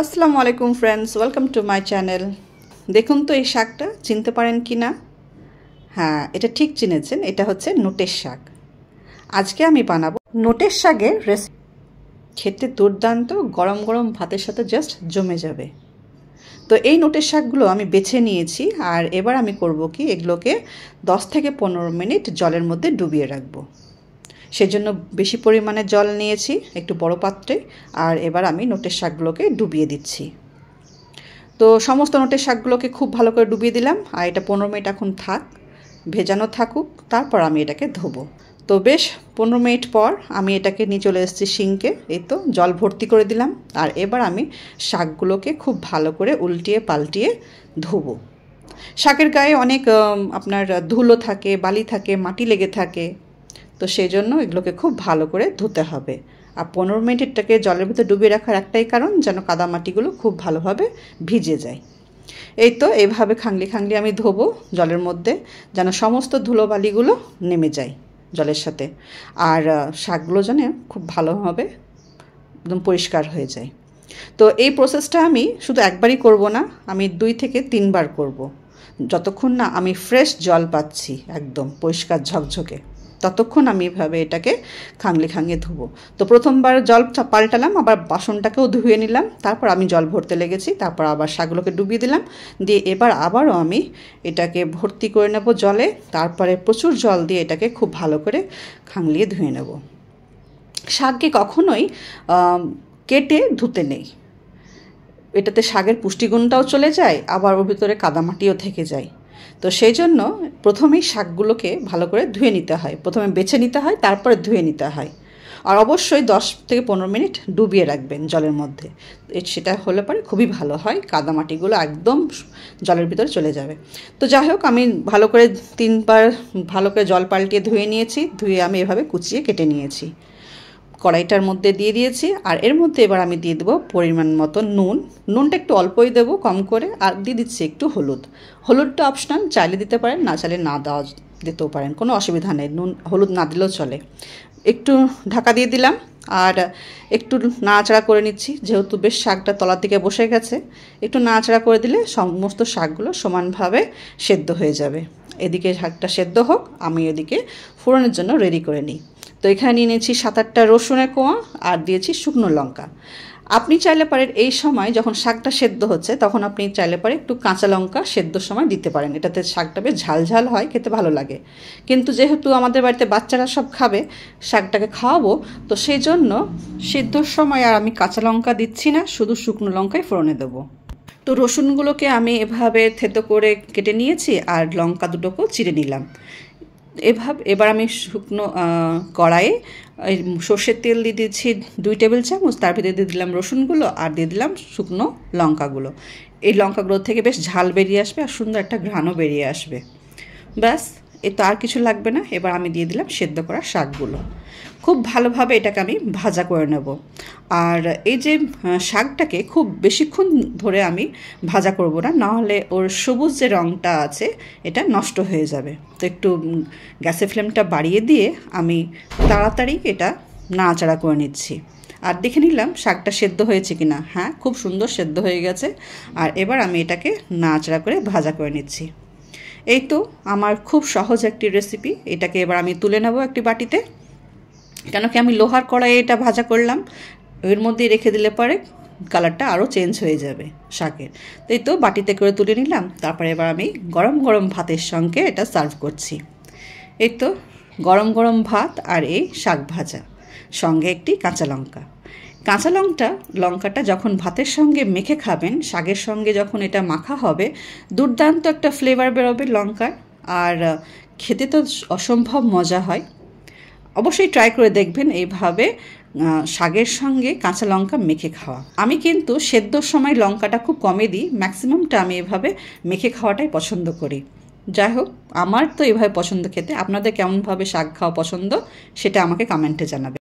আসসালামু আলাইকুম friends, welcome to my channel. দেখুন তো এই শাকটা চিনতে পারেন কি না? হ্যাঁ, এটা ঠিক চিনেছেন, এটা হচ্ছে নোটের শাক। আজকে আমি বানাবো নোটের শাকের রেসিপি। খেতে দুর্দান্ত, গরম গরম ভাতের সাথে জাস্ট জমে যাবে। তো এই নোটের শাকগুলো আমি বেছে নিয়েছি, আর এবার আমি করব কি, এগুলোকে 10 থেকে 15 মিনিট জলের মধ্যে ডুবিয়ে রাখবো। সেজন্য বেশি পরিমাণে জল নিয়েছি একটু বড় পাত্রে, আর এবার আমি নোটের শাকগুলোকে ডুবিয়ে দিচ্ছি। তো সমস্ত নোটের শাকগুলোকে খুব ভালো করে ডুবিয়ে দিলাম, আর এটা 15 মিনিট এখন থাক, ভেজানো থাকুক, তারপর আমি এটাকে ধোবো। তো বেশ 15 মিনিট পর আমি এটাকে নিয়ে চলে এসেছি সিঙ্কে। এই তো জল ভর্তি করে দিলাম, আর এবার আমি শাকগুলোকে খুব ভালো করে উল্টিয়ে পাল্টিয়ে ধোবো। শাকের গায়ে অনেক আপনার ধুলো থাকে, বালি থাকে, মাটি লেগে থাকে, তো সেই জন্য এগুলোকে খুব ভালো করে ধুতে হবে। আর 15 মিনিট এটাকে জলের ভিতরে ডুবিয়ে রাখার একটাই কারণ, যেন কাদামাটিগুলো খুব ভালোভাবে ভিজে যায়। এই তো এইভাবে খাংলি খাংলি আমি ধোবো জলের মধ্যে, যেন সমস্ত ধুলোবালিগুলো নেমে যায় জলের সাথে, আর শাকগুলো যেন খুব ভালোভাবে একদম পরিষ্কার হয়ে যায়। তো এই প্রসেসটা আমি শুধু একবারই করব না, আমি 2 থেকে 3 বার করব, যতক্ষণ না আমি ফ্রেশ জল পাচ্ছি একদম পরিষ্কার ঝকঝকে, ততক্ষণ আমি এভাবে এটাকে খাংলি খাঙিয়ে ধুবো। তো প্রথমবার জল পাল্টালাম, আবার বাসনটাকেও ধুয়ে নিলাম, তারপর আমি জল ভরতে লেগেছি, তারপর আবার শাকগুলোকে ডুবিয়ে দিলাম, দিয়ে এবার আবারও আমি এটাকে ভর্তি করে নেব জলে, তারপরে প্রচুর জল দিয়ে এটাকে খুব ভালো করে খাংলিয়ে ধুয়ে নেব। শাককে কখনোই কেটে ধুতে নেই, এটাতে শাকের পুষ্টিগুণটাও চলে যায়, আবার ওর ভিতরে কাদামাটিও থেকে যায়। তো সেই জন্য প্রথমেই শাকগুলোকে ভালো করে ধুয়ে নিতে হয়, প্রথমে বেছে নিতে হয়, তারপরে ধুয়ে নিতে হয়। আর অবশ্যই 10 থেকে 15 মিনিট ডুবিয়ে রাখবেন জলের মধ্যে, সেটা হলে পরে খুবই ভালো হয়, কাদামাটিগুলো একদম জলের ভিতরে চলে যাবে। তো যাই হোক, আমি ভালো করে 3 বার ভালো করে জল পাল্টিয়ে ধুয়ে নিয়েছি, ধুয়ে আমি এভাবে কুচিয়ে কেটে নিয়েছি। কড়াইটার মধ্যে দিয়ে দিয়েছি, আর এর মধ্যে এবার আমি দিয়ে দেবো পরিমাণ মতো নুন। নুনটা একটু অল্পই দেবো, কম করে। আর দিয়ে দিচ্ছি একটু হলুদ। হলুদটা অপশনাল, চাইলে দিতে পারেন, না চাইলে না দিতেও পারেন, কোনো অসুবিধা নেই, হলুদ না দিলেও চলে। একটু ঢাকা দিয়ে দিলাম, আর একটু নাড়াচাড়া করে নিচ্ছি, যেহেতু বেশ শাকটা তলার দিকে বসে গেছে। একটু নাড়াচাড়া করে দিলে সমস্ত শাকগুলো সমানভাবে সেদ্ধ হয়ে যাবে। এদিকে শাকটা সেদ্ধ হোক, আমি এদিকে ফোড়নের জন্য রেডি করে নিই। তো এখানে নিয়ে নিয়েছি 7-8টা রসুনের কোয়া, আর দিয়েছি শুকনো লঙ্কা। আপনি চাইলে পারেন এই সময় যখন শাকটা সেদ্ধ হচ্ছে, তখন আপনি চাইলে পারে একটু কাঁচা লঙ্কা সেদ্ধর সময় দিতে পারেন, এটাতে শাকটা বেশ ঝাল ঝাল হয়, খেতে ভালো লাগে। কিন্তু যেহেতু আমাদের বাড়িতে বাচ্চারা সব খাবে, শাকটাকে খাওয়াবো, তো সেই জন্য সেদ্ধর সময় আর আমি কাঁচা লঙ্কা দিচ্ছি না, শুধু শুকনো লঙ্কাই ফোড়নে দেবো। তো রসুনগুলোকে আমি এভাবে থেতো করে কেটে নিয়েছি, আর লঙ্কা দুটোকেও চিড়ে নিলাম। এবার আমি শুকনো কড়াইয়ে সর্ষের তেল দিয়ে দিচ্ছি 2 টেবিল চামচ, তার ভিতরে দিয়ে দিলাম রসুনগুলো, আর দিয়ে দিলাম শুকনো লঙ্কাগুলো। এই লঙ্কাগুলো থেকে বেশ ঝাল বেরিয়ে আসবে, আর সুন্দর একটা ঘ্রাণও বেরিয়ে আসবে। ব্যাস, এ তো আর কিছু লাগবে না। এবার আমি দিয়ে দিলাম সেদ্ধ করা শাকগুলো। খুব ভালোভাবে এটাকে আমি ভাজা করে নেব। আর এই যে শাকটাকে খুব বেশিক্ষণ ধরে আমি ভাজা করব না, নাহলে ওর সবুজ যে রঙটা আছে এটা নষ্ট হয়ে যাবে। তো একটু গ্যাসের ফ্লেমটা বাড়িয়ে দিয়ে আমি তাড়াতাড়ি এটা নাড়াচাড়া করে নিচ্ছি। আর দেখে নিলাম শাকটা সেদ্ধ হয়েছে কিনা। হ্যাঁ, খুব সুন্দর সেদ্ধ হয়ে গেছে। আর এবার আমি এটাকে নাড়াচাড়া করে ভাজা করে নিচ্ছি। এই তো আমার খুব সহজ একটি রেসিপি। এটাকে এবার আমি তুলে নেব একটি বাটিতে, কেন কি আমি লোহার কড়াইয়ে এটা ভাজা করলাম, এর মধ্যেই রেখে দিলে পরে কালারটা আরও চেঞ্জ হয়ে যাবে শাকের। তো এই তো বাটিতে করে তুলে নিলাম, তারপরে এবার আমি গরম গরম ভাতের সঙ্গে এটা সার্ভ করছি। এই তো গরম গরম ভাত আর এই শাক ভাজা, সঙ্গে একটি কাঁচা লঙ্কা। কাঁচা লঙ্কাটা যখন ভাতের সঙ্গে মেখে খাবেন, শাকের সঙ্গে যখন এটা মাখা হবে, দুর্দান্ত একটা ফ্লেভার বেরোবে লঙ্কার, আর খেতে তো অসম্ভব মজা হয়। অবশ্যই ট্রাই করে দেখবেন এইভাবে শাকের সঙ্গে কাঁচা লঙ্কা মেখে খাওয়া। আমি কিন্তু সেদ্ধর সময় লঙ্কাটা খুব কমই দিই, ম্যাক্সিমামটা আমি এভাবে মেখে খাওয়াটাই পছন্দ করি। যাই হোক, আমার তো এভাবে পছন্দ খেতে। আপনাদের কেমনভাবে শাক খাওয়া পছন্দ সেটা আমাকে কমেন্টে জানাবেন।